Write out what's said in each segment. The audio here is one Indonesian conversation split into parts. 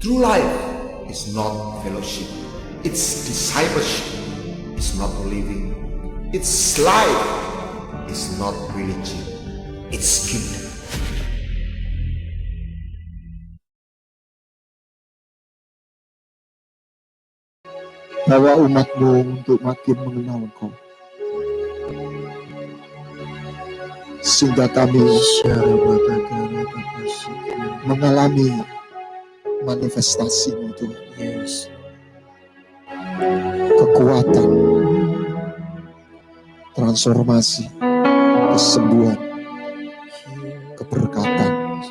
True life is not fellowship, it's discipleship. It's not living, it's life. It's not religion, it's kingdom. Bawa umatmu untuk makin mengenal Engkau, sehingga kami mengalami manifestasi-Mu Tuhan. Yes. Kekuatan, transformasi, kesembuhan, keberkatan,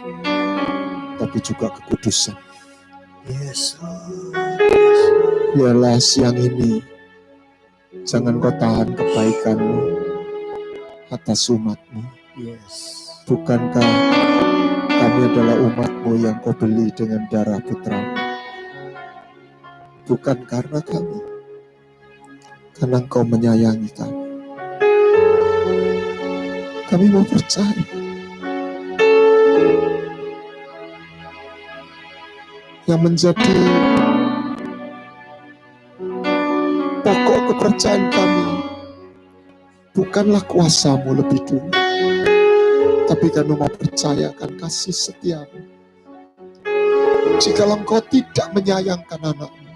tapi juga kekudusan. Yes. Biarlah siang ini jangan Kau tahan kebaikan-Mu atas umat-Mu. Yes. Bukankah kami adalah umat-Mu yang Kau beli dengan darah putra-Mu? Bukan karena kami, karena Engkau menyayangi kami. Kami mau percaya yang menjadi pokok kepercayaan kami bukanlah kuasa-Mu lebih dulu, tapi kami mau percayakan kasih setia-Mu. Jikalau Engkau tidak menyayangkan anak-Mu,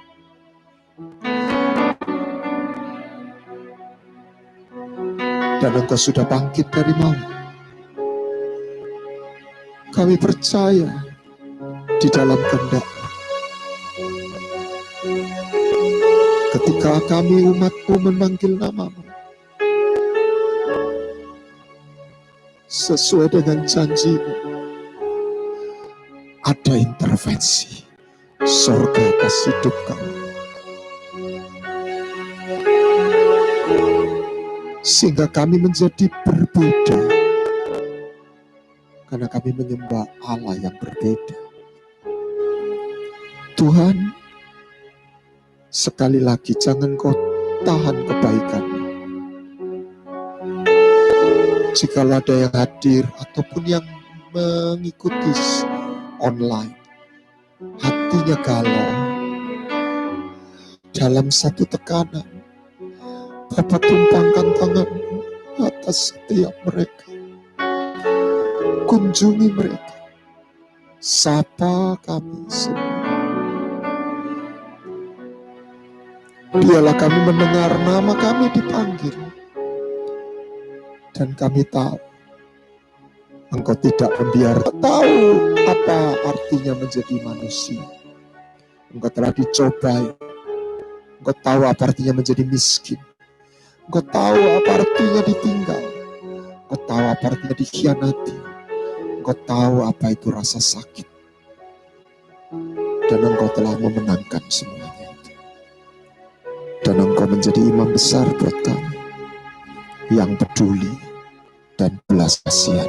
dan Engkau sudah bangkit dari maut, kami percaya di dalam kehendak. Ketika kami umat-Mu memanggil nama-Mu sesuai dengan janji-Mu, ada intervensi surga atas hidup kami, sehingga kami menjadi berbeda karena kami menyembah Allah yang berbeda. Tuhan, sekali lagi jangan Kau tahan kebaikan-Mu. Jika ada yang hadir ataupun yang mengikuti online, hatinya galau dalam satu tekanan, Bapa tumpangkan tangan-Mu atas setiap mereka. Kunjungi mereka, sapa kami semua. Biarlah kami mendengar nama kami dipanggil, dan kami tahu Engkau tidak membiarkan. Tahu apa artinya menjadi manusia. Engkau telah dicobai. Engkau tahu apa artinya menjadi miskin. Engkau tahu apa artinya ditinggal. Engkau tahu apa artinya dikhianati. Engkau tahu apa itu rasa sakit. Dan Engkau telah memenangkan semuanya itu. Dan Engkau menjadi imam besar buat kami, yang peduli dan belas kasihan.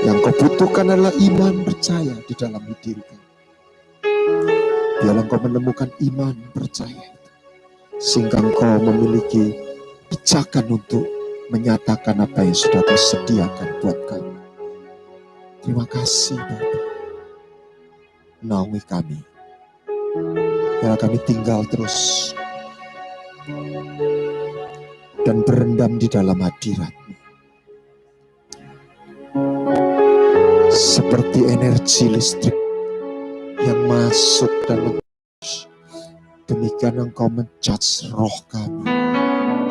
Yang Kau butuhkan adalah iman percaya di dalam diri kami. Biarlah Engkau menemukan iman percaya itu, sehingga Engkau memiliki pijakan untuk menyatakan apa yang sudah Kau sediakan buat kami. Terima kasih Bapa. Naungi kami. Biarlah kami tinggal terus dan berendam di dalam hadirat-Mu, seperti energi listrik yang masuk dan menjus. Demikian Engkau menjudge roh kami,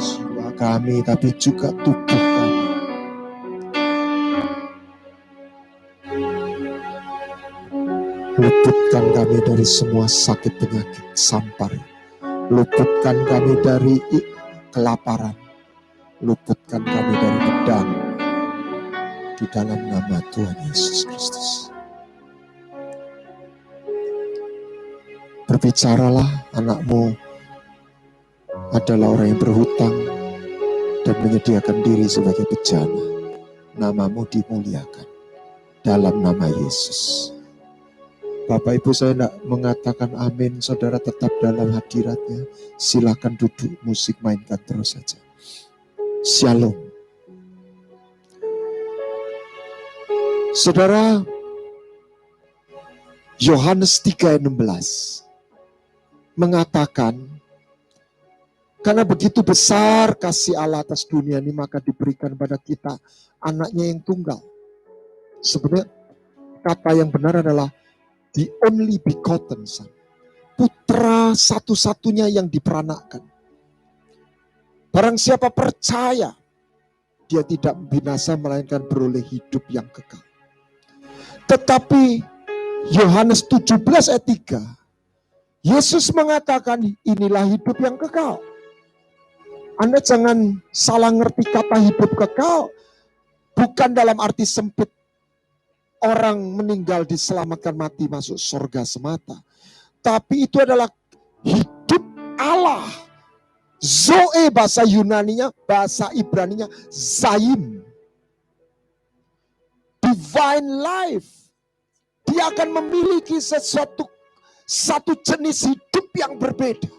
jiwa kami, tapi juga tubuh kami. Luputkan kami dari semua sakit penyakit sampar. Luputkan kami dari kelaparan. Luputkan kami dari pedang. Di dalam nama Tuhan Yesus Kristus. Berbicaralah, anak-Mu adalah orang yang berhutang dan menyediakan diri sebagai bejana. Nama-Mu dimuliakan dalam nama Yesus. Bapak Ibu, saya tidak mengatakan amin, saudara tetap dalam hadirat-Nya. Silakan duduk, musik mainkan terus saja. Shalom. Saudara, Yohanes 3:16 mengatakan, karena begitu besar kasih Allah atas dunia ini, maka diberikan pada kita anaknya yang tunggal. Sebenarnya kata yang benar adalah the only begotten son. Putra satu-satunya yang diperanakkan. Barang siapa percaya, dia tidak binasa melainkan beroleh hidup yang kekal. Tetapi Yohanes 17 ayat 3, Yesus mengatakan inilah hidup yang kekal. Anda jangan salah ngerti kata hidup kekal. Bukan dalam arti sempit orang meninggal diselamatkan mati masuk surga semata. Tapi itu adalah hidup Allah. Zoe bahasa Yunaninya, bahasa Ibraninya Zaim. Divine life. Dia akan memiliki satu jenis hidup yang berbeda.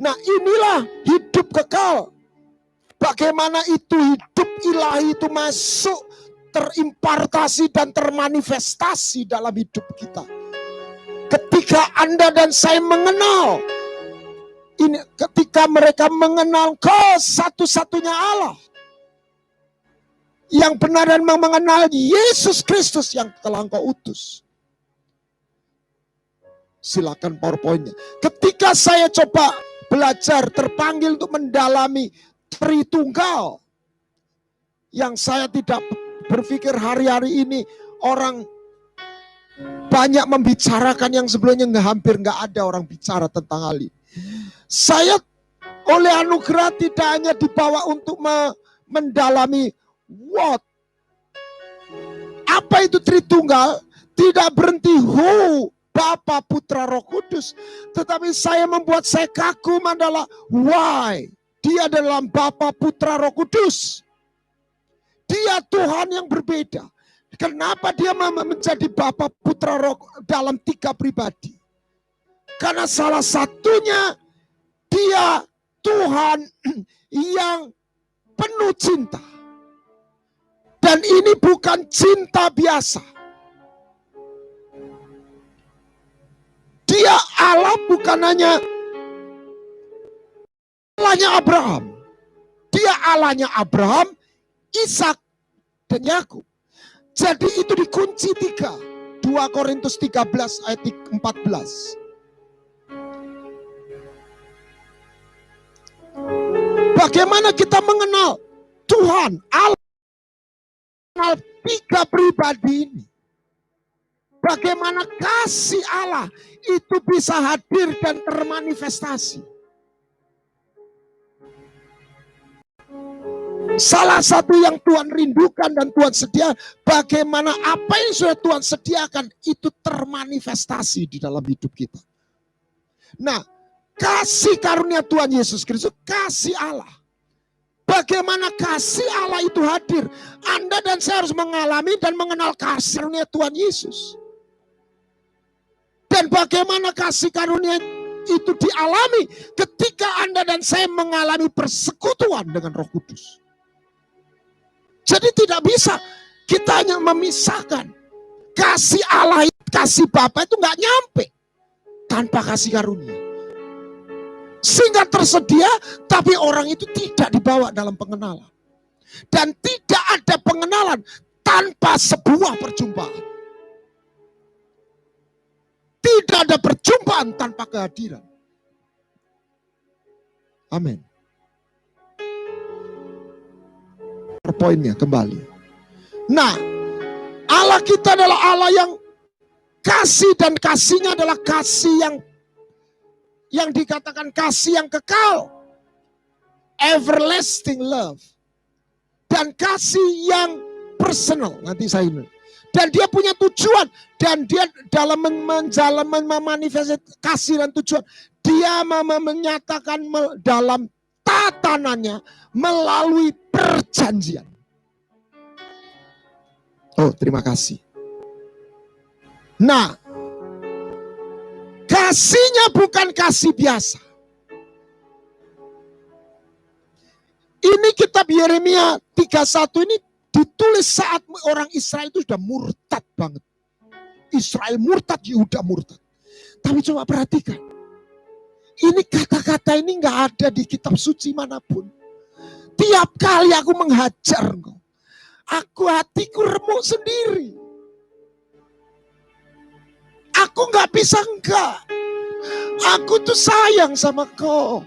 Nah, inilah hidup kekal. Bagaimana itu hidup ilahi itu masuk, terimpartasi dan termanifestasi dalam hidup kita. Ketika Anda dan saya mengenal, ini ketika mereka mengenal satu-satunya Allah yang benar dan mengenal Yesus Kristus yang telah Engkau utus. Silakan PowerPoint-nya. Ketika saya coba belajar, terpanggil untuk mendalami Tritunggal, yang saya tidak berpikir hari-hari ini orang banyak membicarakan yang sebelumnya hampir nggak ada orang bicara tentang hal ini. Saya oleh anugerah tidak hanya dibawa untuk mendalami apa itu Tritunggal, tidak berhenti Bapa, Putra, Roh Kudus. Tetapi membuat saya kagum adalah why. Dia dalam Bapa, Putra, Roh Kudus. Dia Tuhan yang berbeda. Kenapa dia menjadi Bapa, Putra, Roh dalam 3 pribadi? Karena salah satunya dia Tuhan yang penuh cinta. Dan ini bukan cinta biasa. Dia Allah bukan hanya Allahnya Abraham. Dia Allahnya Abraham, Ishak, dan Yakub. Jadi itu dikunci 3. 2 Korintus 13 ayat 14. Bagaimana kita mengenal Tuhan, Allah, mengenal 3 pribadi ini. Bagaimana kasih Allah itu bisa hadir dan termanifestasi. Salah satu yang Tuhan rindukan dan Tuhan sediakan, bagaimana apa yang sudah Tuhan sediakan itu termanifestasi di dalam hidup kita. Nah, kasih karunia Tuhan Yesus Kristus, kasih Allah. Bagaimana kasih Allah itu hadir. Anda dan saya harus mengalami dan mengenal kasih karunia Tuhan Yesus. Dan bagaimana kasih karunia itu dialami ketika Anda dan saya mengalami persekutuan dengan Roh Kudus. Jadi tidak bisa kita hanya memisahkan. Kasih Allah, kasih Bapa itu nggak nyampe tanpa kasih karunia. Sehingga tersedia, tapi orang itu tidak dibawa dalam pengenalan. Dan tidak ada pengenalan tanpa sebuah perjumpaan. Tidak ada perjumpaan tanpa kehadiran. Amin. Poinnya kembali. Nah, Allah kita adalah Allah yang kasih, dan kasihnya adalah kasih yang dikatakan kasih yang kekal. Everlasting love. Dan kasih yang personal. Nanti saya ini. Dan dia punya tujuan. Dan dia dalam memanifestasi kasih dan tujuan. Dia menyatakan dalam tatanannya melalui perjanjian. Oh, terima kasih. Nah, kasihnya bukan kasih biasa. Ini kitab Yeremia 31 ini ditulis saat orang Israel itu sudah murtad banget. Israel murtad, Yehuda murtad. Tapi coba perhatikan. Ini kata-kata ini nggak ada di kitab suci manapun. Tiap kali aku menghajar engkau, hatiku remuk sendiri. Aku nggak bisa enggak. Aku tuh sayang sama kau.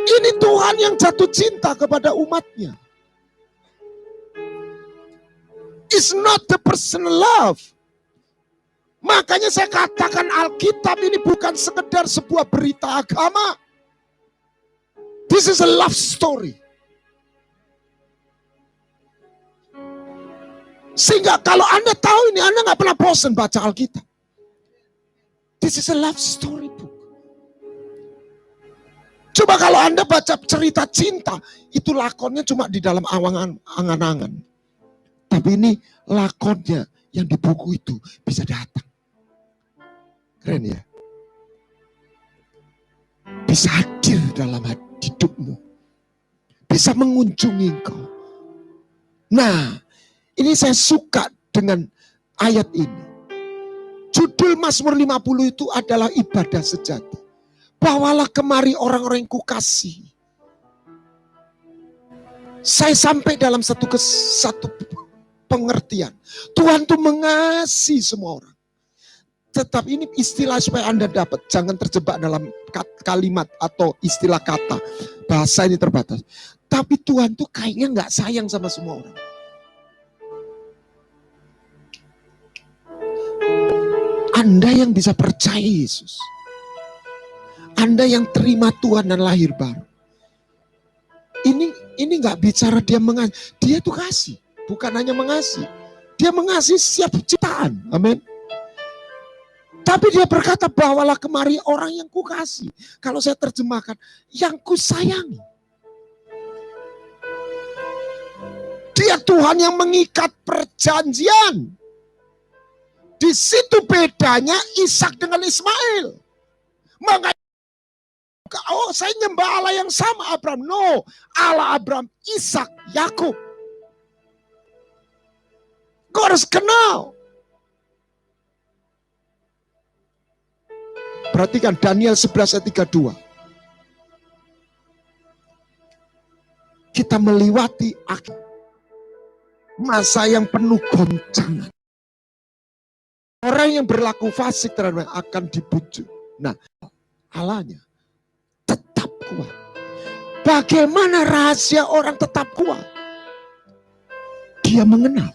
Ini Tuhan yang jatuh cinta kepada umatnya. It's not the personal love. Makanya saya katakan Alkitab ini bukan sekedar sebuah berita agama. This is a love story. Sehingga kalau Anda tahu ini, Anda nggak pernah bosan baca Alkitab. This is a love story book. Coba kalau Anda baca cerita cinta, itu lakonnya cuma di dalam angan-angan. Tapi ini lakonnya yang di buku itu bisa datang. Keren ya? Bisa hadir dalam hidupmu. Bisa mengunjungi engkau. Nah, ini saya suka dengan ayat ini. Judul Mazmur 50 itu adalah ibadah sejati. Bawalah kemari orang-orang yang kukasihi. Saya sampai dalam satu pengertian. Tuhan tuh mengasihi semua orang. Tetap ini istilah supaya Anda dapat. Jangan terjebak dalam kalimat atau istilah kata. Bahasa ini terbatas. Tapi Tuhan tuh kayaknya gak sayang sama semua orang. Anda yang bisa percaya Yesus. Anda yang terima Tuhan dan lahir baru. Ini gak bicara dia mengasihi. Dia tuh kasih. Bukan hanya mengasihi. Dia mengasihi setiap ciptaan. Amin. Tapi dia berkata, bawalah kemari orang yang kukasih. Kalau saya terjemahkan, yang kusayangi. Dia Tuhan yang mengikat perjanjian. Di situ bedanya Ishak dengan Ismail. Makanya, oh saya nyembah Allah yang sama Abraham. No, Allah Abraham, Ishak, Yakub. Kau harus kenal. Perhatikan Daniel 11 ayat 32. Kita melewati masa yang penuh goncangan. Orang yang berlaku fasik terhadap akan dibujuk. Nah, Allahnya tetap kuat. Bagaimana rahasia orang tetap kuat? Dia mengenal.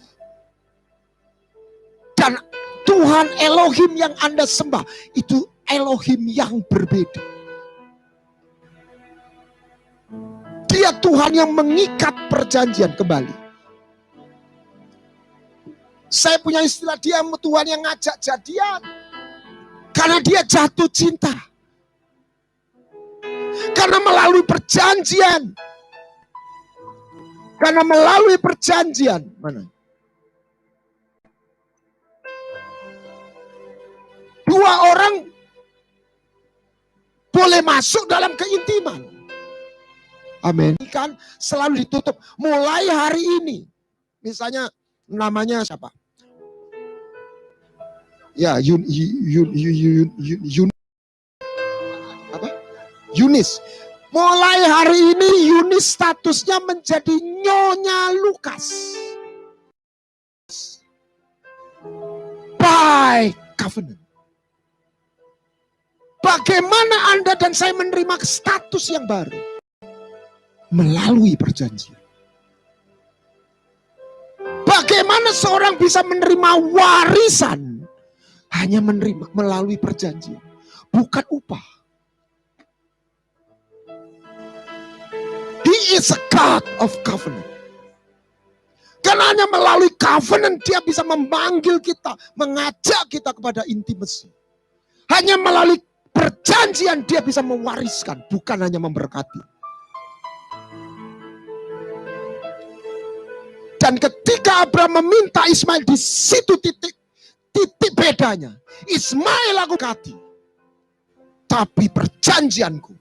Dan Tuhan Elohim yang Anda sembah itu Elohim yang berbeda. Dia Tuhan yang mengikat perjanjian kembali. Saya punya istilah, dia Tuhan yang ngajak jadian. Karena dia jatuh cinta. Karena melalui perjanjian. Karena melalui perjanjian. Mana? Dua orang boleh masuk dalam keintiman. Amin. Kan selalu ditutup. Mulai hari ini. Misalnya namanya siapa? Ya, Yunis. Mulai hari ini Yunis statusnya menjadi Nyonya Lukas. By covenant. Bagaimana Anda dan saya menerima status yang baru? Melalui perjanjian. Bagaimana seorang bisa menerima warisan? Hanya menerima melalui perjanjian. Bukan upah. He is a God of covenant. Karena hanya melalui covenant dia bisa memanggil kita, mengajak kita kepada intimacy. Hanya melalui perjanjian dia bisa mewariskan, bukan hanya memberkati. Dan ketika Abraham meminta Ismail, di situ titik bedanya. Ismail aku berkati, tapi perjanjianku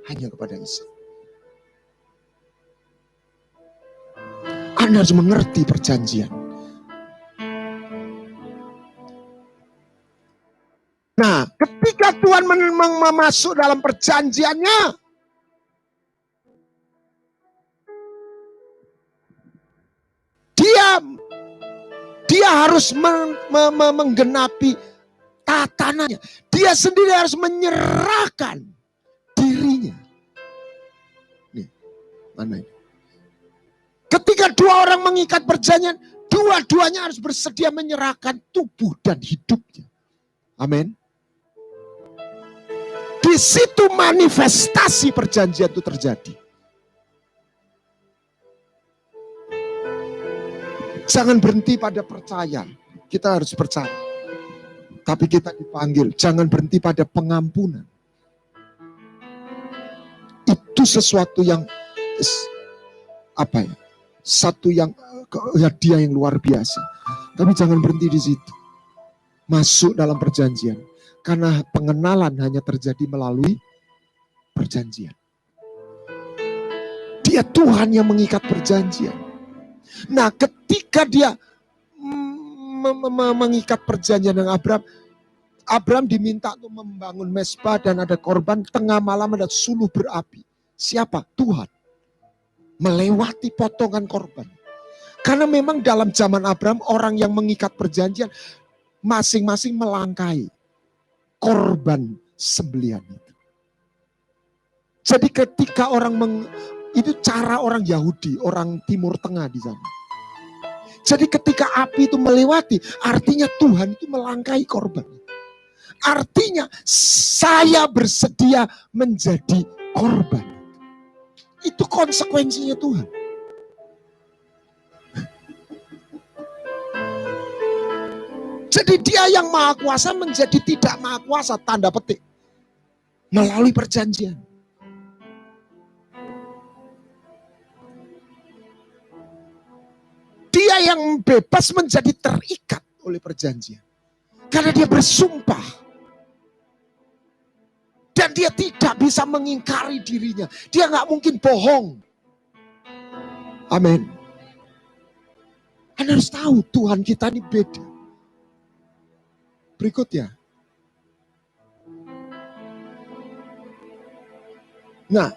hanya kepada Ishak. Anda harus mengerti perjanjian. masuk dalam perjanjiannya, dia harus menggenapi tatanannya. Dia sendiri harus menyerahkan dirinya. Nih, mana ini? Ketika dua orang mengikat perjanjian, dua-duanya harus bersedia menyerahkan tubuh dan hidupnya. Amin. Di situ manifestasi perjanjian itu terjadi. Jangan berhenti pada percaya. Kita harus percaya. Tapi kita dipanggil, jangan berhenti pada pengampunan. Itu sesuatu yang satu yang hadiah yang luar biasa. Tapi jangan berhenti di situ. Masuk dalam perjanjian. Karena pengenalan hanya terjadi melalui perjanjian. Dia Tuhan yang mengikat perjanjian. Nah, ketika dia mengikat perjanjian dengan Abraham diminta untuk membangun mezbah dan ada korban. Tengah malam ada suluh berapi. Siapa? Tuhan. Melewati potongan korban. Karena memang dalam zaman Abraham orang yang mengikat perjanjian masing-masing melangkai korban sembelihan itu. Jadi ketika itu cara orang Yahudi, orang Timur Tengah di sana. Jadi ketika api itu melewati, artinya Tuhan itu melangkai korban. Artinya saya bersedia menjadi korban. Itu konsekuensinya Tuhan. Jadi dia yang maha kuasa menjadi tidak maha kuasa, tanda petik. Melalui perjanjian. Dia yang bebas menjadi terikat oleh perjanjian. Karena dia bersumpah. Dan dia tidak bisa mengingkari dirinya. Dia nggak mungkin bohong. Amin. Anda harus tahu Tuhan kita ini beda. Berikutnya. Nah,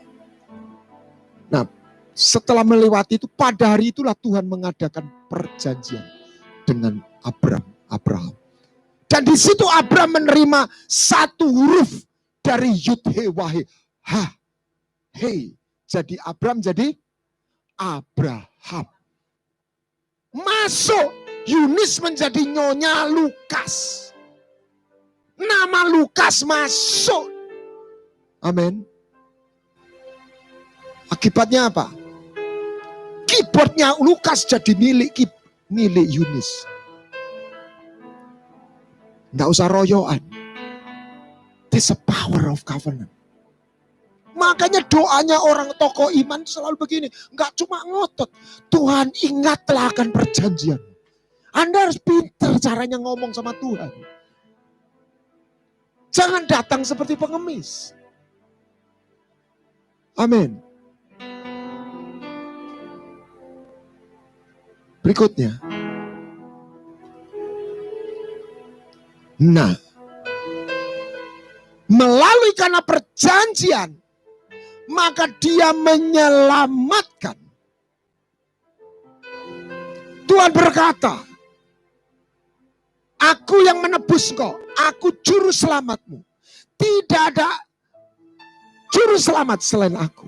setelah melewati itu, pada hari itulah Tuhan mengadakan perjanjian dengan Abraham. Dan di situ Abraham menerima satu huruf dari Yud He Wah He. Jadi Abraham jadi Abraham. Masuk Yunis menjadi Nyonya Lukas. Nama Lukas masuk. Amin. Akibatnya apa? Keyboardnya Lukas jadi milik Yunis. Nggak usah royoan. This is a power of covenant. Makanya doanya orang tokoh iman selalu begini. Nggak cuma ngotot. Tuhan ingatlah akan perjanjian. Anda harus pintar caranya ngomong sama Tuhan. Jangan datang seperti pengemis. Amin. Berikutnya. Nah. Melalui karena perjanjian. Maka dia menyelamatkan. Tuhan berkata. Aku yang menebus kau. Aku juru selamatmu. Tidak ada juru selamat selain aku.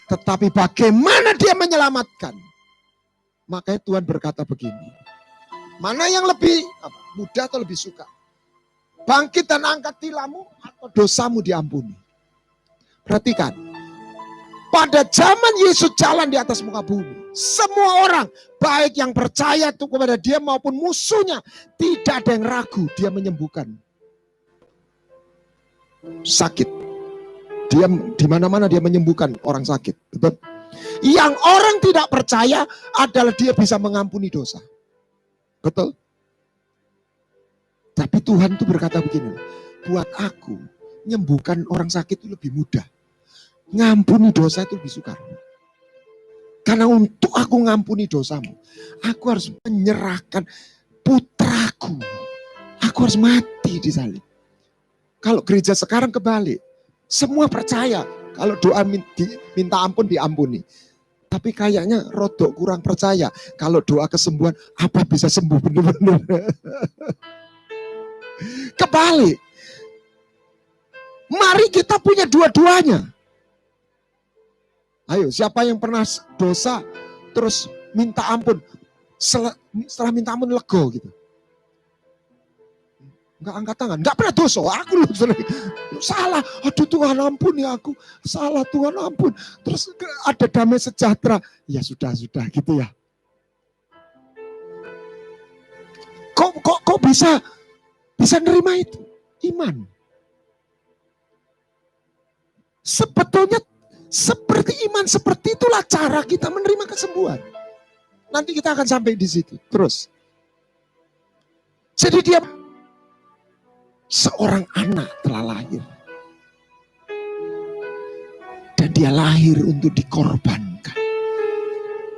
Tetapi bagaimana dia menyelamatkan? Makanya Tuhan berkata begini. Mana yang lebih mudah atau lebih suka? Bangkit dan angkat tilammu atau dosamu diampuni. Perhatikan. Pada zaman Yesus jalan di atas muka bumi. Semua orang, baik yang percaya itu kepada dia maupun musuhnya. Tidak ada yang ragu dia menyembuhkan sakit. Dia di mana-mana dia menyembuhkan orang sakit. Betul? Yang orang tidak percaya adalah dia bisa mengampuni dosa. Betul? Tapi Tuhan itu berkata begini, buat aku menyembuhkan orang sakit itu lebih mudah. Ngampuni dosa itu lebih sukar. Karena untuk aku ngampuni dosamu, aku harus menyerahkan putraku. Aku harus mati di salib. Kalau gereja sekarang kebalik. Semua percaya. Kalau doa minta ampun diampuni. Tapi kayaknya rodok kurang percaya. Kalau doa kesembuhan, apa bisa sembuh benar-benar? Kebalik. Mari kita punya dua-duanya. Ayo, siapa yang pernah dosa terus minta ampun, setelah minta ampun lego gitu? Enggak angkat tangan, enggak pernah dosa. Aku loh salah, aduh Tuhan ampun ya aku, salah Tuhan ampun. Terus ada damai sejahtera, ya sudah gitu ya. Kok bisa nerima itu? Iman. Sebetulnya seperti iman seperti itulah cara kita menerima kesembuhan. Nanti kita akan sampai di situ. Terus. Jadi dia seorang anak telah lahir. Dan dia lahir untuk dikorbankan.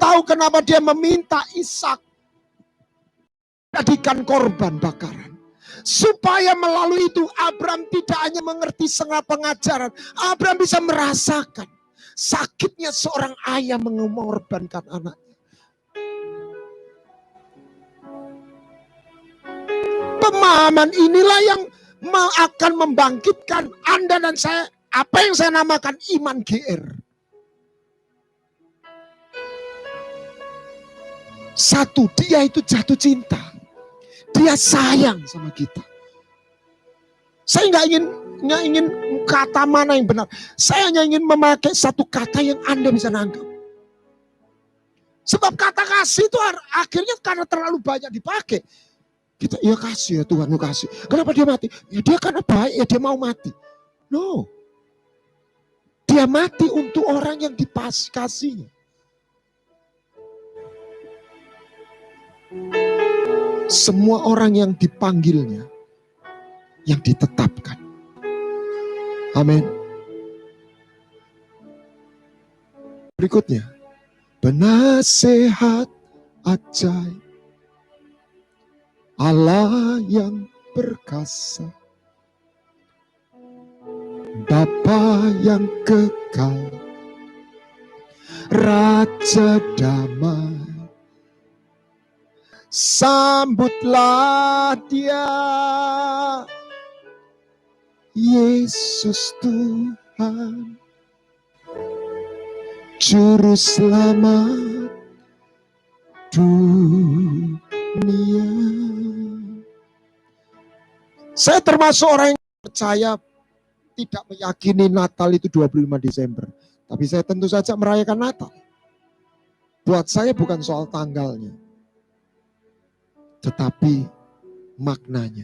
Tahu kenapa dia meminta Ishak jadikan korban bakaran? Supaya melalui itu Abraham tidak hanya mengerti setengah pengajaran. Abraham bisa merasakan sakitnya seorang ayah mengorbankan anaknya. Pemahaman inilah yang akan membangkitkan Anda dan saya. Apa yang saya namakan iman GR. Satu, dia itu jatuh cinta. Dia sayang sama kita. Saya nggak ingin kata mana yang benar. Saya hanya ingin memakai satu kata yang Anda bisa nangkep. Sebab kata kasih itu akhirnya karena terlalu banyak dipakai. Kita, ya kasih ya Tuhan, ya kasih. Kenapa dia mati? Ya dia karena baik, ya dia mau mati. No. Dia mati untuk orang yang dikasihnya. Semua orang yang dipanggilnya, yang ditetapkan. Amin. Berikutnya, penasehat ajaib, Allah yang perkasa, Bapa yang kekal, Raja damai. Sambutlah dia, Yesus Tuhan, Juru Selamat dunia. Saya termasuk orang yang percaya tidak meyakini Natal itu 25 Desember. Tapi saya tentu saja merayakan Natal. Buat saya bukan soal tanggalnya, tetapi maknanya.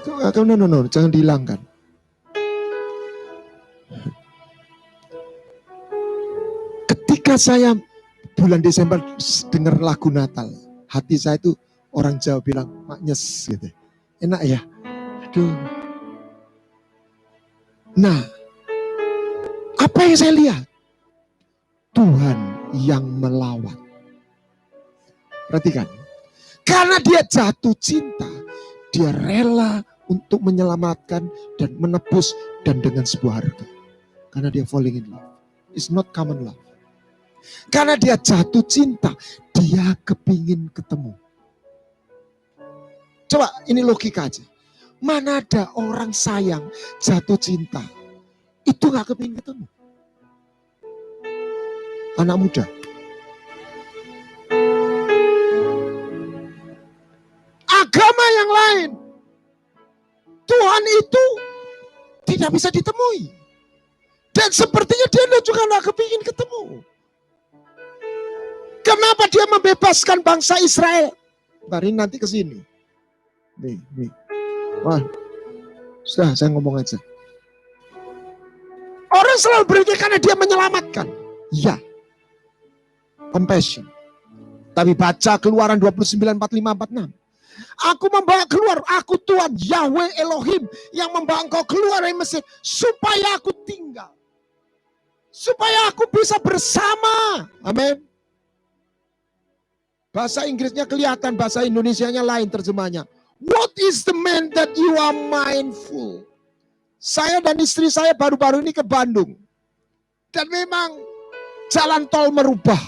No, jangan dihilangkan. Ketika saya bulan Desember dengar lagu Natal, hati saya itu orang Jawa bilang maknyes gitu. Enak ya? Aduh. Nah, apa yang saya lihat? Tuhan yang melawat. Perhatikan. Karena dia jatuh cinta, dia rela untuk menyelamatkan dan menebus dan dengan sebuah harga. Karena dia falling in love. It's not common love. Karena dia jatuh cinta, dia kepingin ketemu. Coba ini logika aja. Mana ada orang sayang jatuh cinta, itu gak kepingin ketemu. Anak muda. Agama yang lain, Tuhan itu tidak bisa ditemui. Dan sepertinya dia juga gak kepingin ketemu. Kenapa dia membebaskan bangsa Israel? Mari nanti ke sini. Nih. Wah, sudah saya ngomong aja. Orang selalu berpikir karena dia menyelamatkan. Ya, compassion. Tapi baca Keluaran 29, 45, 46. Aku membawa keluar, aku Tuhan Yahweh Elohim yang membawa engkau keluar dari Mesir supaya aku tinggal. Supaya aku bisa bersama. Amin. Bahasa Inggrisnya kelihatan, bahasa Indonesianya lain terjemahnya. What is the man that you are mindful? Saya dan istri saya baru-baru ini ke Bandung. Dan memang jalan tol merubah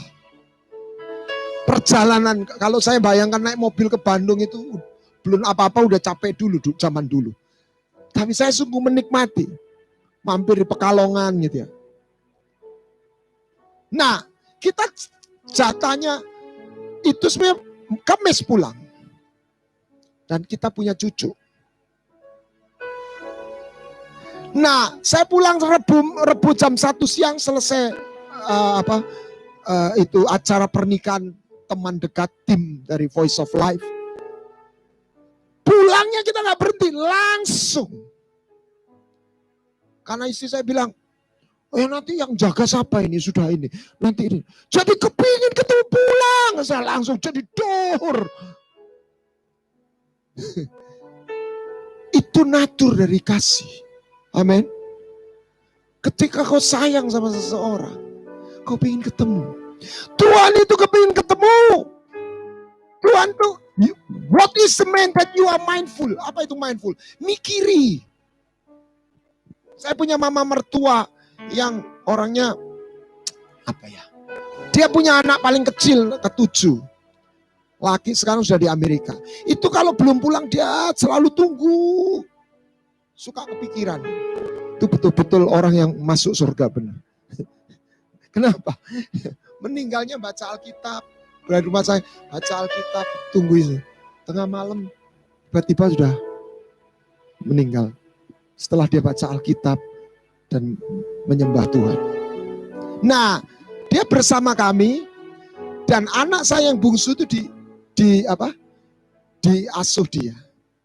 perjalanan. Kalau saya bayangkan naik mobil ke Bandung itu belum apa-apa udah capek dulu zaman dulu. Tapi saya sungguh menikmati. Mampir di Pekalongan gitu ya. Nah, kita jatahnya itu sebenarnya Kamis pulang. Dan kita punya cucu. Nah, saya pulang Rebu jam 1 siang selesai itu acara pernikahan teman dekat tim dari Voice of Life. Pulangnya kita nggak berhenti, langsung. Karena istri saya bilang, nanti yang jaga siapa ini, sudah ini. Nanti ini. Jadi kepingin ketemu pulang. Saya langsung jadi dor. Itu natur dari kasih. Amin. Ketika kau sayang sama seseorang, kau ingin ketemu. Tuhan itu kepingin ketemu. Tuhan tuh, what is the man that you are mindful? Apa itu mindful? Mikiri. Saya punya mama mertua yang orangnya apa ya? Dia punya anak paling kecil ke-7. Laki sekarang sudah di Amerika. Itu kalau belum pulang dia selalu tunggu. Suka kepikiran. Itu betul-betul orang yang masuk surga benar. Kenapa? Meninggalnya baca Alkitab. Dari rumah saya baca Alkitab, tunggu itu. Tengah malam tiba-tiba sudah meninggal. Setelah dia baca Alkitab dan menyembah Tuhan. Nah, dia bersama kami dan anak saya yang bungsu itu diasuh dia,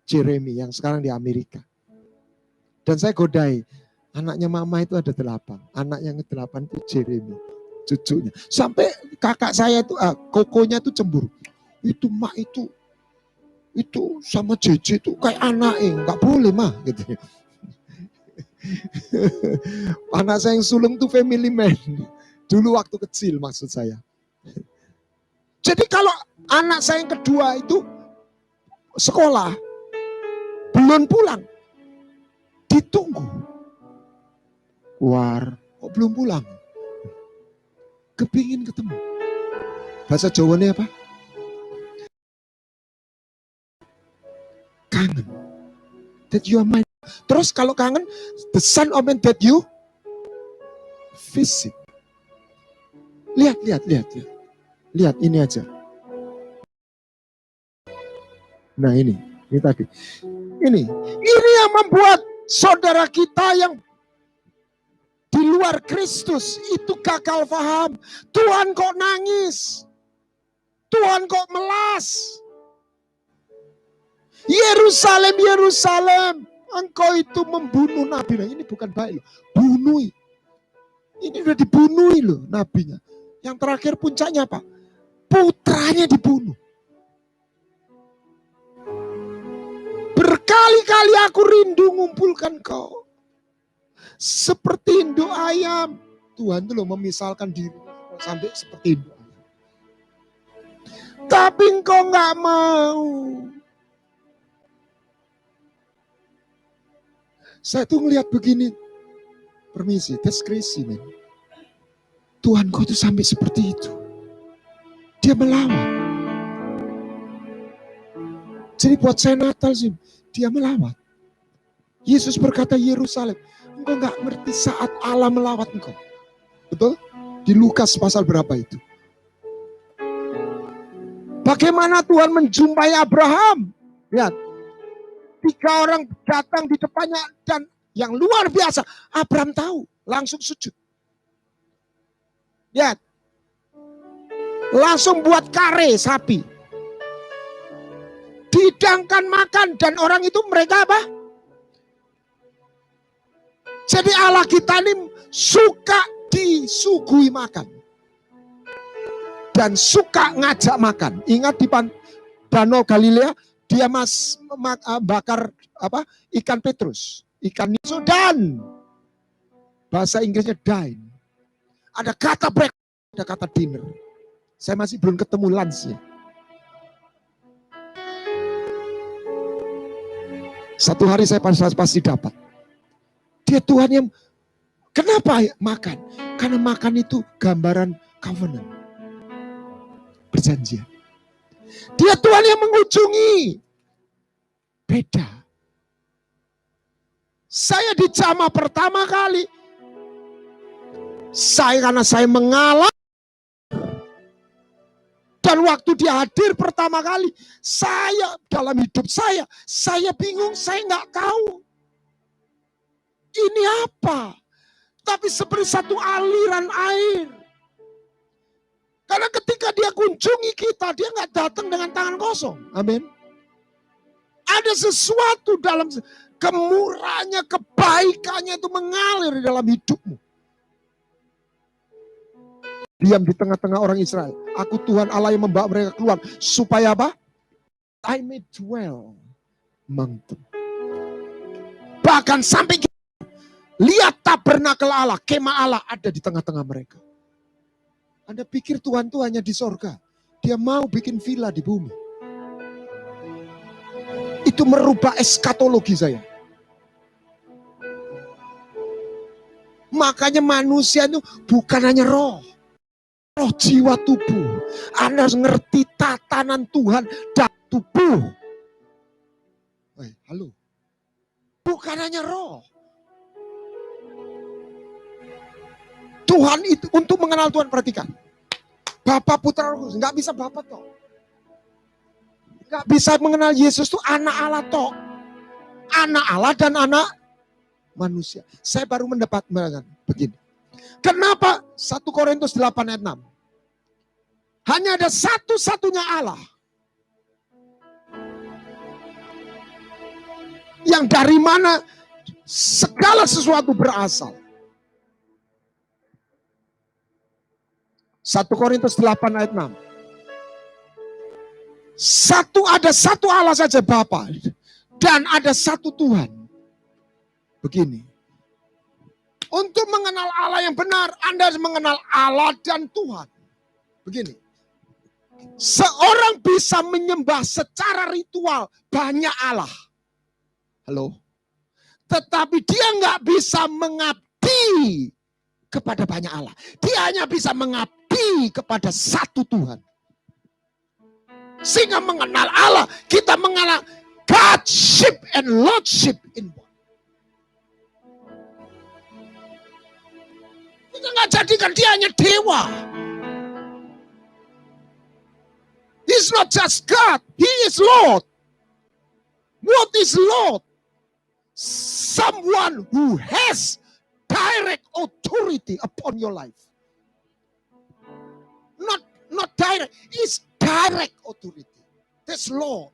Jeremy yang sekarang di Amerika. Dan saya godai, anaknya mama itu ada 8, anak yang ke-8 itu Jeremy, cucunya. Sampai kakak saya itu, kokonya itu cemburu. Itu mak itu sama JJ itu kayak anaknya, nggak boleh mah gitu. Anak saya yang sulung tuh family man. Dulu waktu kecil maksud saya. Jadi kalau anak saya yang kedua itu sekolah, belum pulang, ditunggu. Keluar, kok belum pulang? Kepingin ketemu. Bahasa Jawanya apa? Kangen. That you are mine. Terus kalau kangen, the son of man that you visit. Lihat ini aja. Nah ini tadi. Ini yang membuat saudara kita yang di luar Kristus itu gagal paham. Tuhan kok nangis? Tuhan kok melas? Yerusalem, Yerusalem, engkau itu membunuh nabi. Nah, ini bukan baik loh. Bunuh. Ini udah dibunuh loh nabinya. Yang terakhir puncaknya apa? Putranya dibunuh. Berkali-kali aku rindu ngumpulkan kau. Seperti induk ayam. Tuhan tuh loh memisalkan diri sampai seperti induk ayam. Tapi engkau gak mau. Saya tuh ngelihat begini. Permisi, that's crazy man. Tuhan kau itu sampai seperti itu. Dia melawan. Jadi buat saya Natal sih, dia melawat. Yesus berkata Yerusalem, engkau gak ngerti saat Allah melawat engkau. Betul? Di Lukas pasal berapa itu? Bagaimana Tuhan menjumpai Abraham? Lihat. 3 orang datang di depannya dan yang luar biasa. Abraham tahu, langsung sujud. Lihat. Langsung buat kare sapi. Dihidangkan makan dan orang itu mereka apa? Jadi Allah kita ini suka disuguhi makan. Dan suka ngajak makan. Ingat di Danau Galilea dia bakar ikan petrus, ikan niso dan bahasa Inggrisnya dine. Ada kata break, ada kata dinner. Saya masih belum ketemu lunchnya. Satu hari saya pasti dapat. Dia Tuhan yang, kenapa makan? Karena makan itu gambaran covenant, perjanjian. Dia Tuhan yang mengunjungi. Beda. Saya dijamah pertama kali. Karena saya mengalah. Dan waktu dia hadir pertama kali, saya dalam hidup saya bingung, saya nggak tahu. Ini apa? Tapi seperti satu aliran air. Karena ketika dia kunjungi kita, dia nggak datang dengan tangan kosong. Amin. Ada sesuatu dalam kemurahannya, kebaikannya itu mengalir di dalam hidupmu. Diam di tengah-tengah orang Israel. Aku Tuhan Allah yang membawa mereka keluar. Supaya apa? I may dwell among them. Bahkan sampai lihat tabernakel Allah, kemah Allah ada di tengah-tengah mereka. Anda pikir Tuhan itu hanya di sorga. Dia mau bikin villa di bumi. Itu merubah eskatologi saya. Makanya manusia itu bukan hanya roh jiwa tubuh. Anda harus ngerti tatanan Tuhan dan tubuh. Halo. Bukan hanya roh. Tuhan itu, untuk mengenal Tuhan, perhatikan. Bapa, Putra, Roh Kudus. Nggak bisa Bapa toh. Nggak bisa mengenal Yesus itu anak Allah toh. Anak Allah dan anak manusia. Saya baru mendapat begini. Kenapa 1 Korintus 8 ayat 6? Hanya ada satu-satunya Allah. Yang dari mana segala sesuatu berasal. 1 Korintus 8 ayat 6. Ada satu Allah saja Bapa. Dan ada satu Tuhan. Begini. Untuk mengenal Allah yang benar, Anda harus mengenal Allah dan Tuhan. Begini. Seorang bisa menyembah secara ritual banyak Allah. Halo. Tetapi dia nggak bisa mengabdi kepada banyak Allah. Dia hanya bisa mengabdi kepada satu Tuhan. Sehingga mengenal Allah, kita mengenal Godship and Lordship in one. Kita nggak jadikan dia hanya dewa. He's not just God, He is Lord. What is Lord? Someone who has direct authority upon your life. Not direct, it's direct authority. That's Lord.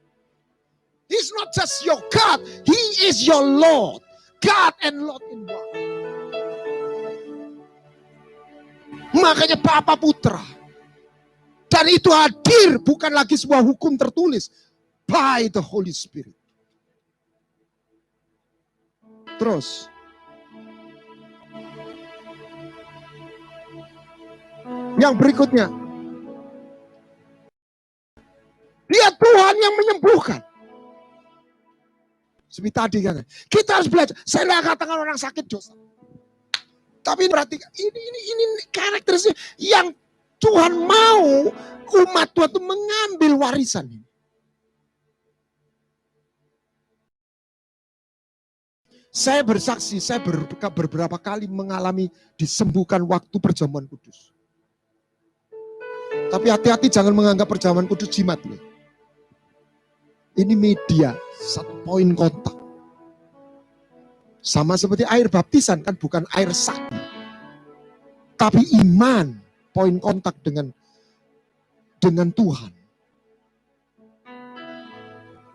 He's not just your God, He is your Lord. God and Lord in one. Makanya Bapa Putra. Dan itu hadir bukan lagi sebuah hukum tertulis. By the Holy Spirit. Terus. Yang berikutnya. Dia Tuhan yang menyembuhkan. Seperti tadi kan. Kita harus belajar. Saya nggak katakan orang sakit dosa. Tapi perhatikan. Ini karakteristik yang Tuhan mau umat Tuhan itu mengambil warisan ini. Saya bersaksi, saya beberapa kali mengalami disembuhkan waktu perjamuan kudus. Tapi hati-hati jangan menganggap perjamuan kudus jimat. Loh. Ini media, satu poin kontak. Sama seperti air baptisan kan bukan air sakti. Tapi iman, poin kontak dengan Tuhan.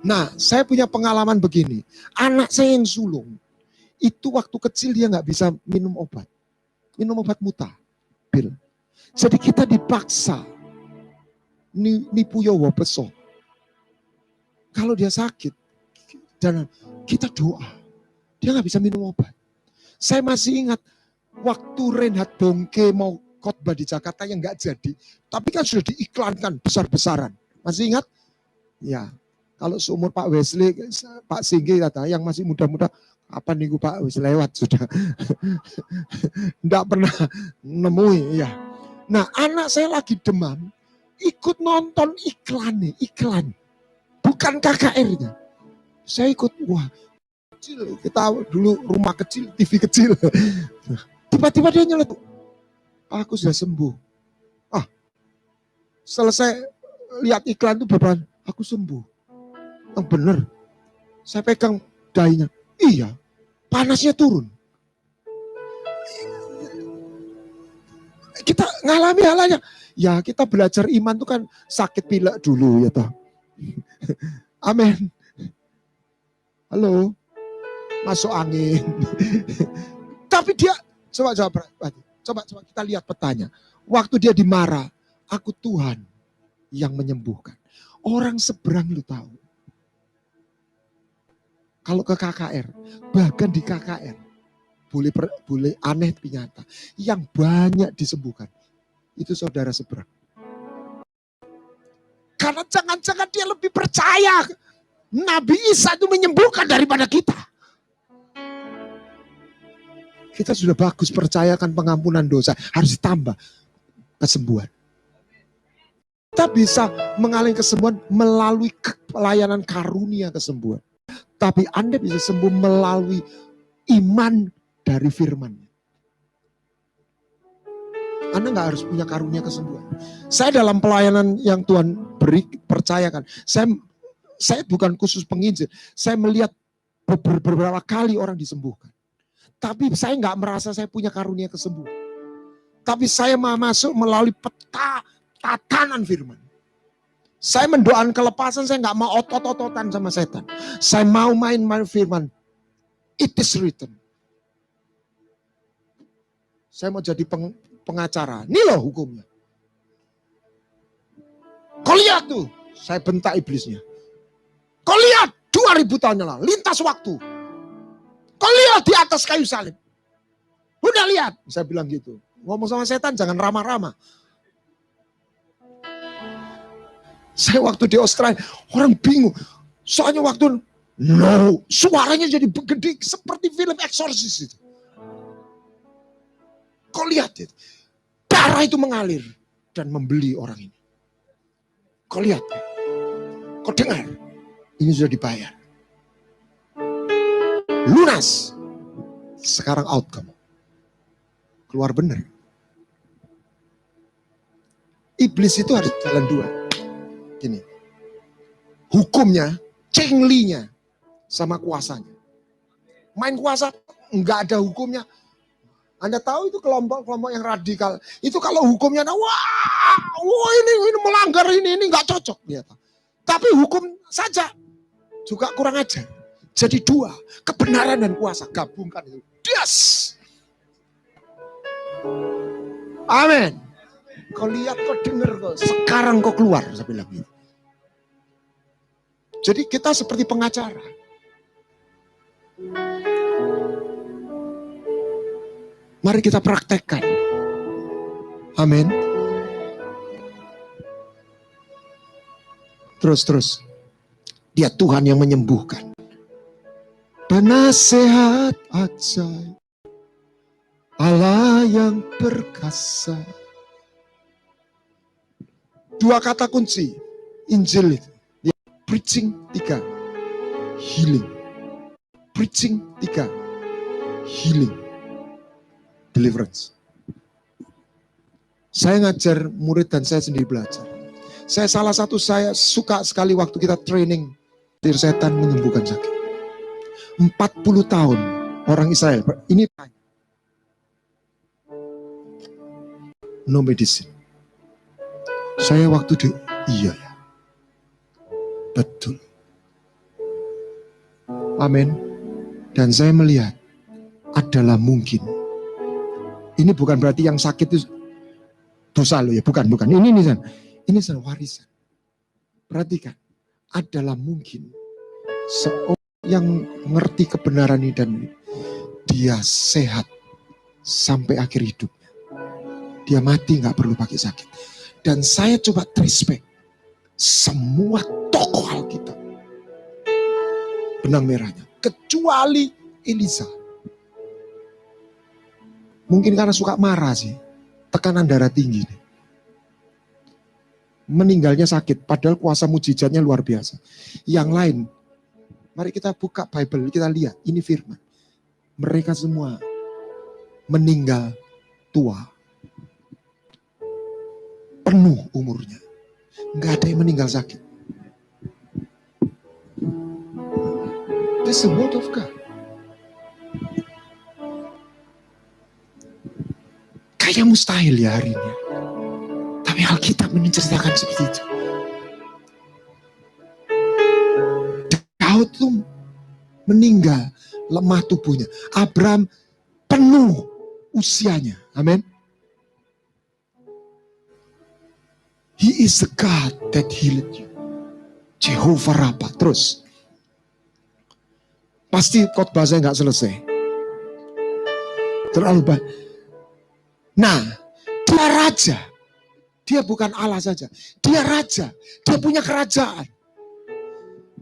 Nah, saya punya pengalaman begini. Anak saya yang sulung, itu waktu kecil dia nggak bisa minum obat. Minum obat muta, pil. Jadi kita dipaksa. Nipu Yowo peso. Kalau dia sakit, dan kita doa. Dia nggak bisa minum obat. Saya masih ingat, waktu Reinhard Bongke mau khotbah di Jakarta yang nggak jadi. Tapi kan sudah diiklankan besar-besaran. Masih ingat? Ya. Kalau seumur Pak Wesley, Pak Singgi kata, yang masih muda-muda, apa nih Pak wis lewat sudah. Enggak pernah nemui ya. Nah, anak saya lagi demam, ikut nonton iklan. Bukan KKR-nya. Saya ikut, wah, kecil, kita dulu rumah kecil, TV kecil. Tiba-tiba dia nyeletuk, aku sudah sembuh. Selesai lihat iklan itu beban, aku sembuh. Yang benar, saya pegang dahinya, iya, panasnya turun. Kita ngalami halnya, ya kita belajar iman itu kan sakit pilek dulu ya toh. Amin. Halo, masuk angin. Tapi dia, coba kita lihat petanya. Waktu dia dimarah, aku Tuhan yang menyembuhkan. Orang seberang lu tahu. Kalau ke KKR, bahkan di KKR, boleh aneh tapi nyata. Yang banyak disembuhkan, itu saudara seberang. Karena jangan-jangan dia lebih percaya Nabi Isa itu menyembuhkan daripada kita. Kita sudah bagus percayakan pengampunan dosa, harus ditambah kesembuhan. Kita bisa mengalami kesembuhan melalui pelayanan karunia kesembuhan. Tapi Anda bisa sembuh melalui iman dari firman. Anda nggak harus punya karunia kesembuhan. Saya dalam pelayanan yang Tuhan beri, percayakan. Saya bukan khusus penginjil. Saya melihat beberapa kali orang disembuhkan. Tapi saya nggak merasa saya punya karunia kesembuhan. Tapi saya mau masuk melalui peta tatanan firman. Saya mendoakan kelepasan, saya nggak mau otot-ototan sama setan. Saya mau main firman. It is written. Saya mau jadi pengacara. Ini loh hukumnya. Kau lihat tuh, saya bentak iblisnya. Kau lihat 2000 tahun yang lalu, lintas waktu. Kau lihat di atas kayu salib. Udah lihat, saya bilang gitu. Ngomong sama setan jangan ramah-ramah. Saya waktu di Australia, orang bingung. Soalnya waktu, suaranya jadi gede seperti film Exorcist itu. Kau lihat itu, darah itu mengalir dan membeli orang ini. Kau lihat, kau dengar, ini sudah dibayar. Lunas, sekarang out kamu. Keluar benar. Iblis itu harus jalan dua. Gini, hukumnya, cenglinya, sama kuasanya. Main kuasa, enggak ada hukumnya. Anda tahu itu kelompok-kelompok yang radikal. Itu kalau hukumnya, ini melanggar ini enggak cocok. Lihat. Tapi hukum saja juga kurang ajar. Jadi dua, kebenaran dan kuasa. Gabungkan itu. Yes! Amin. Kau lihat, kau dengar, kau sekarang kau keluar. Saya bilang gitu. Jadi kita seperti pengacara. Mari kita praktekkan. Amin. Terus. Dia Tuhan yang menyembuhkan. Penasehat ajaib. Allah yang perkasa. Dua kata kunci Injil itu. Preaching 3, healing. Preaching 3, healing. Deliverance. Saya ngajar murid dan saya sendiri belajar. Saya suka sekali waktu kita training. Setan menyembuhkan sakit. 40 tahun orang Israel. Ini tanya. No medicine. Saya waktu iya ya. Betul. Amin. Dan saya melihat adalah mungkin. Ini bukan berarti yang sakit itu dosa lo ya, bukan. Ini warisan. Perhatikan, adalah mungkin seorang yang mengerti kebenaran ini dan dia sehat sampai akhir hidupnya. Dia mati nggak perlu pakai sakit. Dan saya coba respect semua tokoh Alkitab. benang merahnya. Kecuali Elisa. Mungkin karena suka marah sih. Tekanan darah tinggi nih. Meninggalnya sakit, padahal kuasa mujizatnya luar biasa. Yang lain, mari kita buka Bible, kita lihat, ini firman. Mereka semua meninggal tua. Penuh umurnya. Nggak ada yang meninggal sakit. That's the word of God. Kayak mustahil ya hari ini. Tapi Alkitab menceritakan seperti itu. Daud tuh meninggal, lemah tubuhnya. Abraham penuh usianya. Amin. He is the God that healed you. Jehovah Rabbah. Terus. Pasti khotbah saya nggak selesai. Terlalu banyak. Nah, dia raja. Dia bukan Allah saja. Dia raja. Dia punya kerajaan.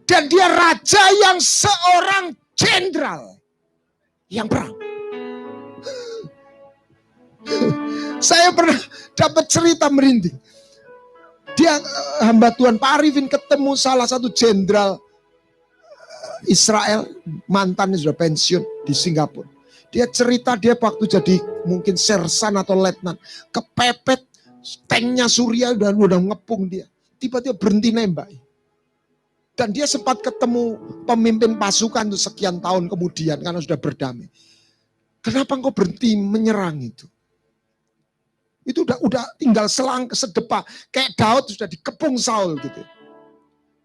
Dan dia raja yang seorang jenderal yang perang. Saya pernah dapat cerita merinding. Dia hamba Tuhan Pak Arifin ketemu salah satu jenderal Israel, mantannya sudah pensiun di Singapura. Dia cerita dia waktu jadi mungkin sersan atau letnan, kepepet tanknya Surya dan udah ngepung dia. Tiba-tiba berhenti nembak. Dan dia sempat ketemu pemimpin pasukan itu sekian tahun kemudian karena sudah berdamai. Kenapa engkau berhenti menyerang itu? Itu udah tinggal selang sedepa. Kayak Daud sudah dikepung Saul gitu.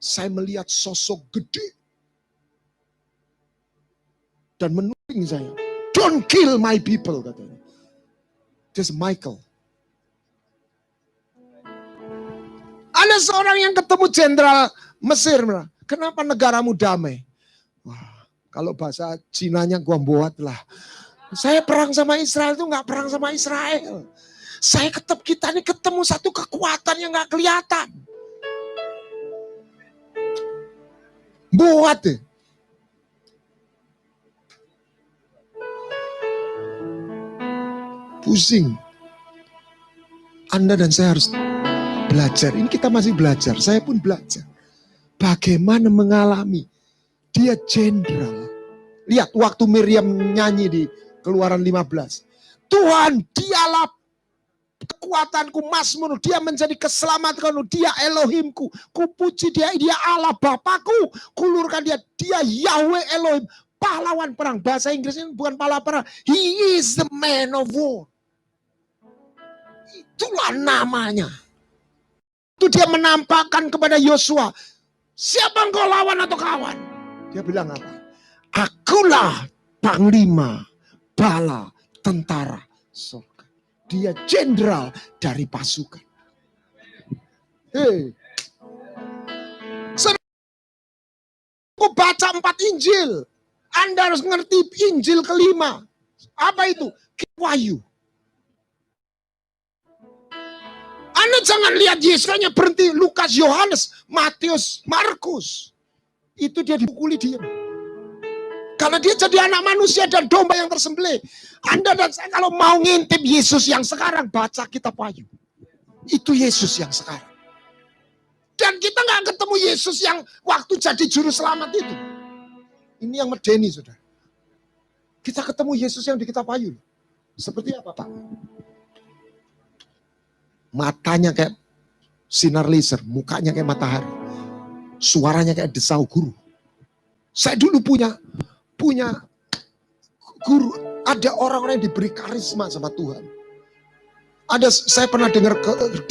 Saya melihat sosok gede. Dan menuding saya. Don't kill my people katanya. This Michael. Ada seorang yang ketemu jenderal Mesir. Kenapa negaramu damai? Wah, kalau bahasa Cinanya gua buat lah. Saya perang sama Israel itu nggak perang sama Israel. Kita ini ketemu satu kekuatan yang nggak kelihatan. Buat deh. Pusing. Anda dan saya harus belajar. Ini kita masih belajar. Saya pun belajar. Bagaimana mengalami. Dia jenderal. Lihat waktu Miriam nyanyi di Keluaran 15. Tuhan, dialah kekuatanku, Mazmur. Dia menjadi keselamatanku. Dia Elohimku. Kupuji dia. Dia Allah Bapakku. Kulurkan dia. Dia Yahweh Elohim. Pahlawan perang. Bahasa Inggrisnya bukan pahlawan perang. He is the man of war. Itulah namanya. Itu dia menampakkan kepada Yosua. Siapa engkau lawan atau kawan? Dia bilang apa? Akulah panglima bala tentara surga. Dia jenderal dari pasukan. Hei. Aku baca 4 Injil. Anda harus ngerti Injil kelima. Apa itu? Wahyu. Anda jangan lihat Yesus hanya berhenti Lukas, Yohanes, Matius, Markus. Itu dia dipukuli diam. Karena dia jadi anak manusia dan domba yang tersembelih. Anda dan saya kalau mau ngintip Yesus yang sekarang, baca kitab Wahyu. Itu Yesus yang sekarang. Dan kita nggak ketemu Yesus yang waktu jadi juru selamat itu. Ini yang medeni, saudara. Kita ketemu Yesus yang di kitab Wahyu. Seperti apa, Pak? Matanya kayak sinar laser, mukanya kayak matahari. Suaranya kayak desau guru. Saya dulu punya guru, ada orang-orang yang diberi karisma sama Tuhan. Saya pernah dengar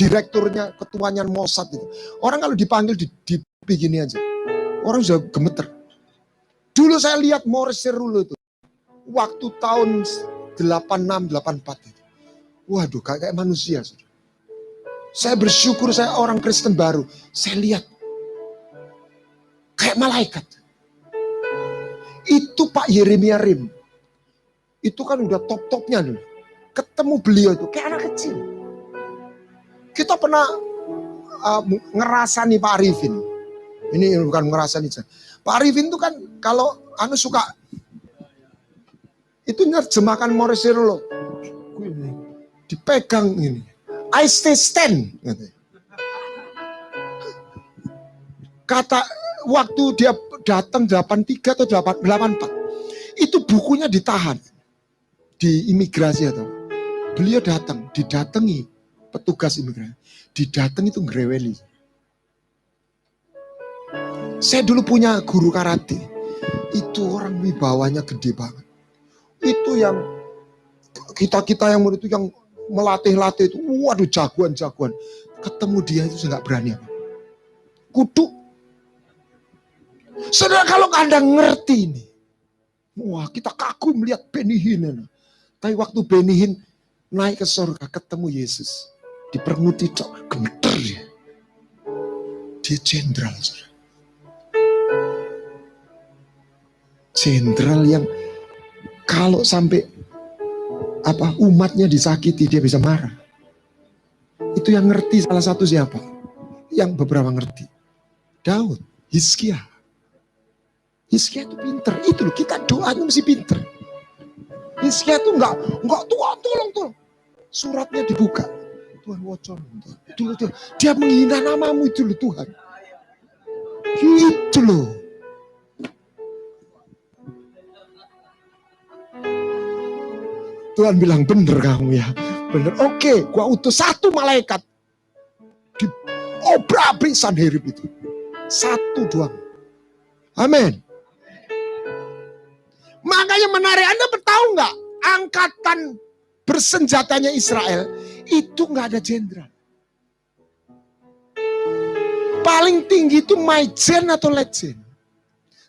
direkturnya, ketuanya Mossad itu. Orang kalau dipanggil di begini aja, orang sudah gemeter. Dulu saya lihat Morris Cerullo itu, waktu tahun 86-84 itu. Waduh, kayak manusia. Saudara. Saya bersyukur saya orang Kristen baru. Saya lihat kayak malaikat. Itu Pak Yeremia Rim. Itu kan udah top-topnya dulu. Ketemu beliau itu kayak anak kecil. Kita pernah ngerasani Pak Arifin. Ini bukan ngerasani. Pak Arifin tuh kan kalau suka itu nerjemahkan Morisirolo. Dipegang ini. I stay stand. Kata waktu dia datang 83 atau 84, itu bukunya ditahan di imigrasi atau beliau datang, didatangi petugas imigrasi, didatangi itu ngereweli. Saya dulu punya guru karate, itu orang wibawanya gede banget. Itu yang kita yang murid itu yang melatih itu, waduh jagoan. Ketemu dia itu saya nggak berani apa. Kudu. Saudara, kalau Anda ngerti ini, wah kita kagum melihat Benny Hinn. Tapi waktu Benny Hinn naik ke surga ketemu Yesus, dipermuti gemeter dia. Dia jenderal, saudara. Jenderal yang kalau sampai umatnya disakiti dia bisa marah. Itu yang ngerti salah satu siapa? Yang beberapa ngerti. Daud, Hizkia. Hizkia itu pinter, itu loh kita doanya mesti pinter. Hizkia itu enggak Tuhan tolong. Suratnya dibuka. Tuhan wocon. Dia menghina namamu itu loh Tuhan. Itu loh. Tuhan bilang bener kamu ya. Bener. Oke, gua utus satu malaikat. Di obrak-abrik Sanherib itu. Satu doang. Amin. Makanya menarik, Anda tahu nggak? Angkatan bersenjatanya Israel itu nggak ada jenderal. Paling tinggi itu Maijen atau Letjen.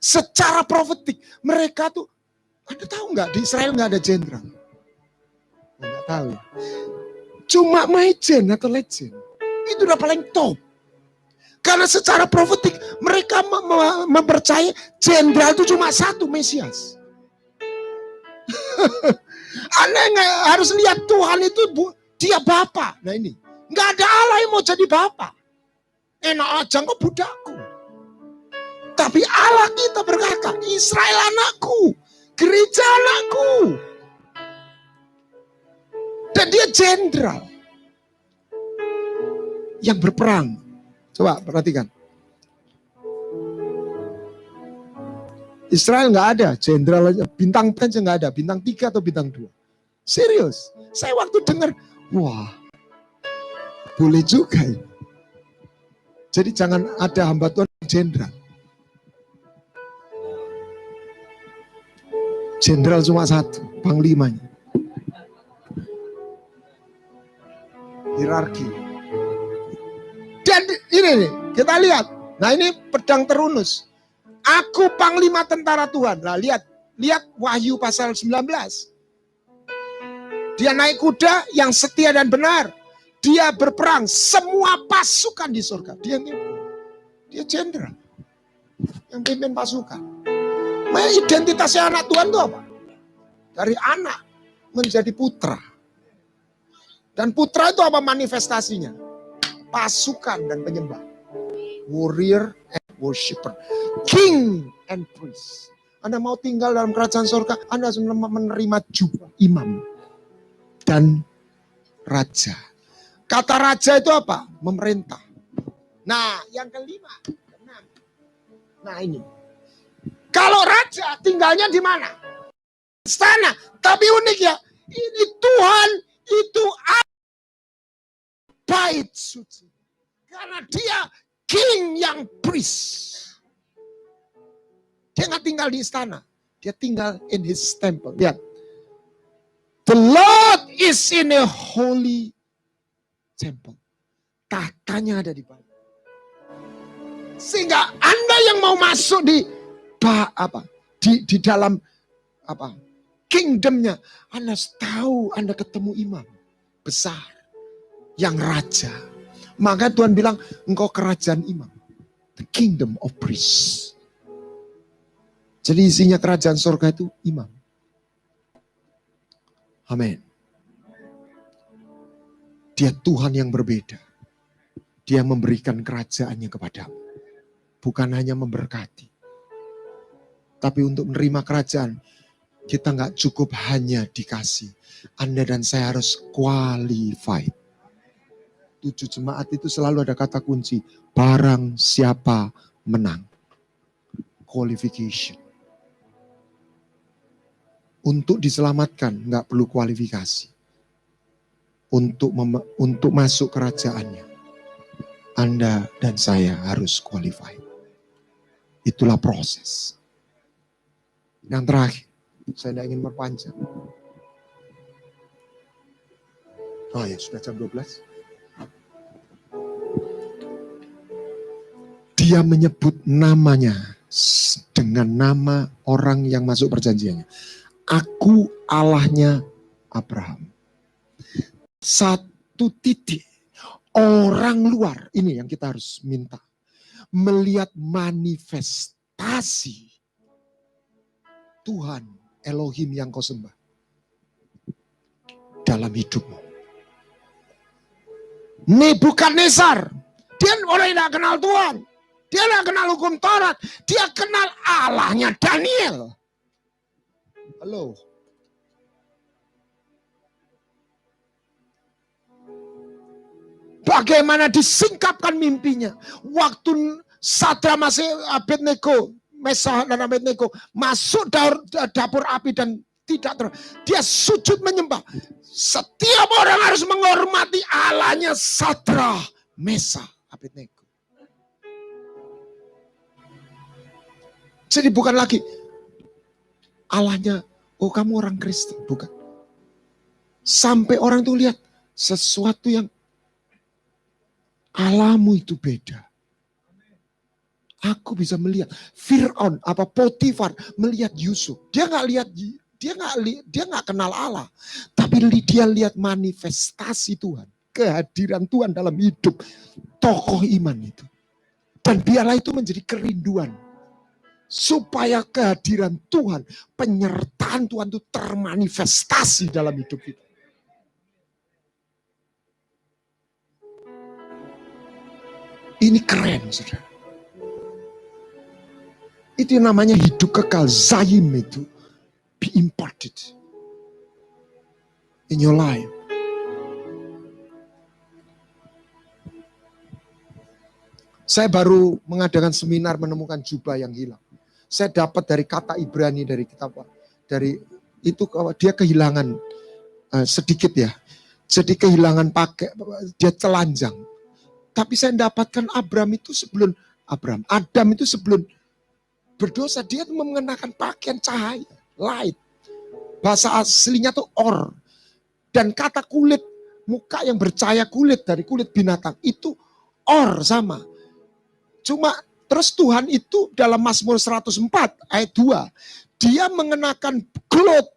Secara profetik mereka tuh, Anda tahu nggak? Di Israel nggak ada jenderal. Nggak tahu. Cuma Maijen atau Letjen itu udah paling top. Karena secara profetik mereka mempercayai jenderal itu cuma satu, Mesias. Anda harus lihat Tuhan itu dia Bapa. Nah ini, nggak ada Allah yang mau jadi Bapa. Enak aja kok budakku. Tapi Allah kita berkata, Israel anakku, gereja anakku. Dan dia jenderal yang berperang. Coba perhatikan. Israel nggak ada jenderal, bintang aja nggak ada, bintang 3 atau bintang 2. Serius, saya waktu dengar, wah, boleh juga ini. Jadi jangan ada hamba Tuhan jenderal. Jenderal cuma satu, panglimanya. Hierarki. Dan ini nih, kita lihat. Nah ini pedang terunus. Aku panglima tentara Tuhan. Nah lihat Wahyu pasal 19. Dia naik kuda yang setia dan benar. Dia berperang semua pasukan di surga. Dia jenderal yang pimpin pasukan. Nah, identitasnya anak Tuhan itu apa? Dari anak menjadi putra. Dan putra itu apa manifestasinya? Pasukan dan penyembah. Warrior and worshipper. King and priest. Anda mau tinggal dalam kerajaan surga, Anda harus menerima juga imam dan raja. Kata raja itu apa? Memerintah. Nah, yang kelima. Nah ini. Kalau raja tinggalnya di mana? Istana. Tapi unik ya. Ini Tuhan itu bait suci. Karena dia king yang priest. Dia nggak tinggal di istana. Dia tinggal in his temple. Lihat. The Lord is in a holy temple. Tatanya ada di bawah. Sehingga Anda yang mau masuk di dalam kingdomnya, Anda tahu Anda ketemu imam besar yang raja. Maka Tuhan bilang engkau kerajaan imam, the kingdom of priests. Jadi isinya kerajaan surga itu imam. Amin. Dia Tuhan yang berbeda. Dia memberikan kerajaannya kepadamu. Bukan hanya memberkati. Tapi untuk menerima kerajaan, kita nggak cukup hanya dikasih. Anda dan saya harus qualified. 7 jemaat itu selalu ada kata kunci. Barang siapa menang. Qualification. Untuk diselamatkan nggak perlu kualifikasi. Untuk masuk kerajaannya, Anda dan saya harus qualified. Itulah proses. Yang terakhir, saya tidak ingin memperpanjang. Oh ya, sudah jam 12. Dia menyebut namanya dengan nama orang yang masuk perjanjiannya. Aku Allahnya Abraham. Satu titik. Orang luar, ini yang kita harus minta. Melihat manifestasi Tuhan Elohim yang kau sembah dalam hidupmu. Nebukadnezar, dia orang yang tidak kenal Tuhan. Dia tidak kenal hukum Taurat. Dia kenal Allahnya Daniel. Halo. Bagaimana disingkapkan mimpinya. Waktu Sadra masih Abednego, Mesah dan Abednego masuk dapur api dan tidak dia sujud menyembah. Setiap orang harus menghormati Allahnya Sadra, Mesah, Abednego. Jadi bukan lagi Allahnya, oh kamu orang Kristen, bukan. Sampai orang itu lihat sesuatu yang Allahmu itu beda. Aku bisa melihat Fir'aun, Potifar melihat Yusuf. Dia nggak kenal Allah, tapi dia lihat manifestasi Tuhan, kehadiran Tuhan dalam hidup tokoh iman itu. Dan biarlah itu menjadi kerinduan. Supaya kehadiran Tuhan, penyertaan Tuhan itu termanifestasi dalam hidup kita. Ini keren, saudara. Itu namanya hidup kekal. Zayim itu. Be imparted in your life. Saya baru mengadakan seminar menemukan jubah yang hilang. Saya dapat dari kata Ibrani dari kitab dari itu dia kehilangan sedikit ya. Jadi kehilangan pakai dia telanjang. Tapi saya dapatkan Adam itu sebelum berdosa dia mengenakan pakaian cahaya, light. Bahasa aslinya tuh or. Dan kata kulit, muka yang bercahaya kulit dari kulit binatang itu or sama. Cuma terus Tuhan itu dalam Mazmur 104 ayat 2, dia mengenakan cloth,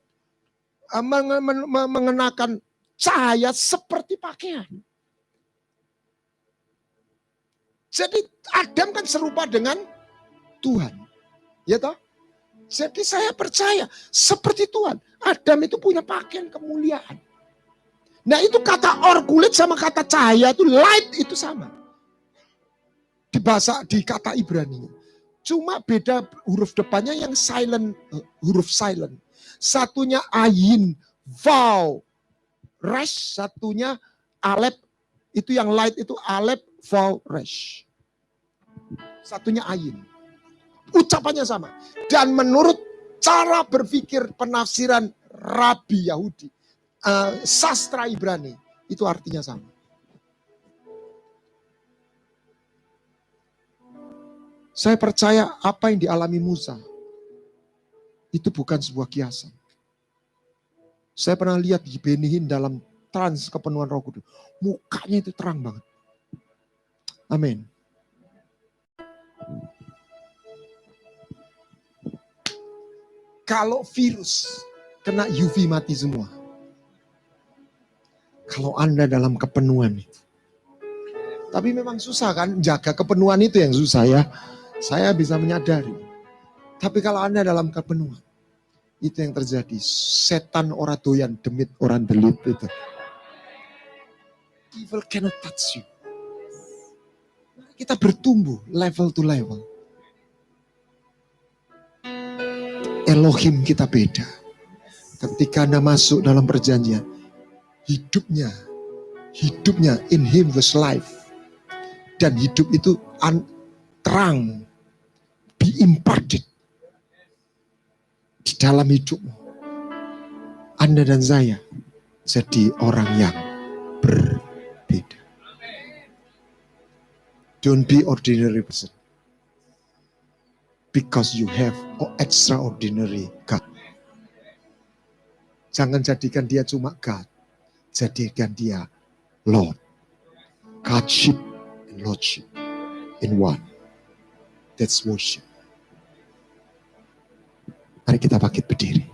mengenakan cahaya seperti pakaian. Jadi Adam kan serupa dengan Tuhan. Ya toh? Jadi saya percaya seperti Tuhan. Adam itu punya pakaian kemuliaan. Nah itu kata or kulit sama kata cahaya itu light itu sama. Di kata Ibrani. Cuma beda huruf depannya yang silent, huruf silent. Satunya ayin, vav, resh, satunya alep, itu yang light itu alep, vav, resh. Satunya ayin. Ucapannya sama. Dan menurut cara berpikir penafsiran Rabi Yahudi, sastra Ibrani, itu artinya sama. Saya percaya apa yang dialami Musa itu bukan sebuah kiasan. Saya pernah lihat di Benihin dalam trans kepenuhan Roh Kudus. Mukanya itu terang banget. Amin. Kalau virus kena UV mati semua. Kalau Anda dalam kepenuhan itu. Tapi memang susah kan jaga kepenuhan itu yang susah ya. Saya bisa menyadari. Tapi kalau Anda dalam kepenuhan, itu yang terjadi. Setan ora doyan, demit orang delit itu. Evil cannot touch you. Kita bertumbuh level to level. Elohim kita beda. Ketika Anda masuk dalam perjanjian, hidupnya in Him was life. Dan hidup itu terang, be imparted di dalam hidupmu. Anda dan saya jadi orang yang berbeda. Don't be ordinary person. Because you have extraordinary God. Jangan jadikan dia cuma God. Jadikan dia Lord. Godship and Lordship in one. That's worship. Mari kita bangkit berdiri.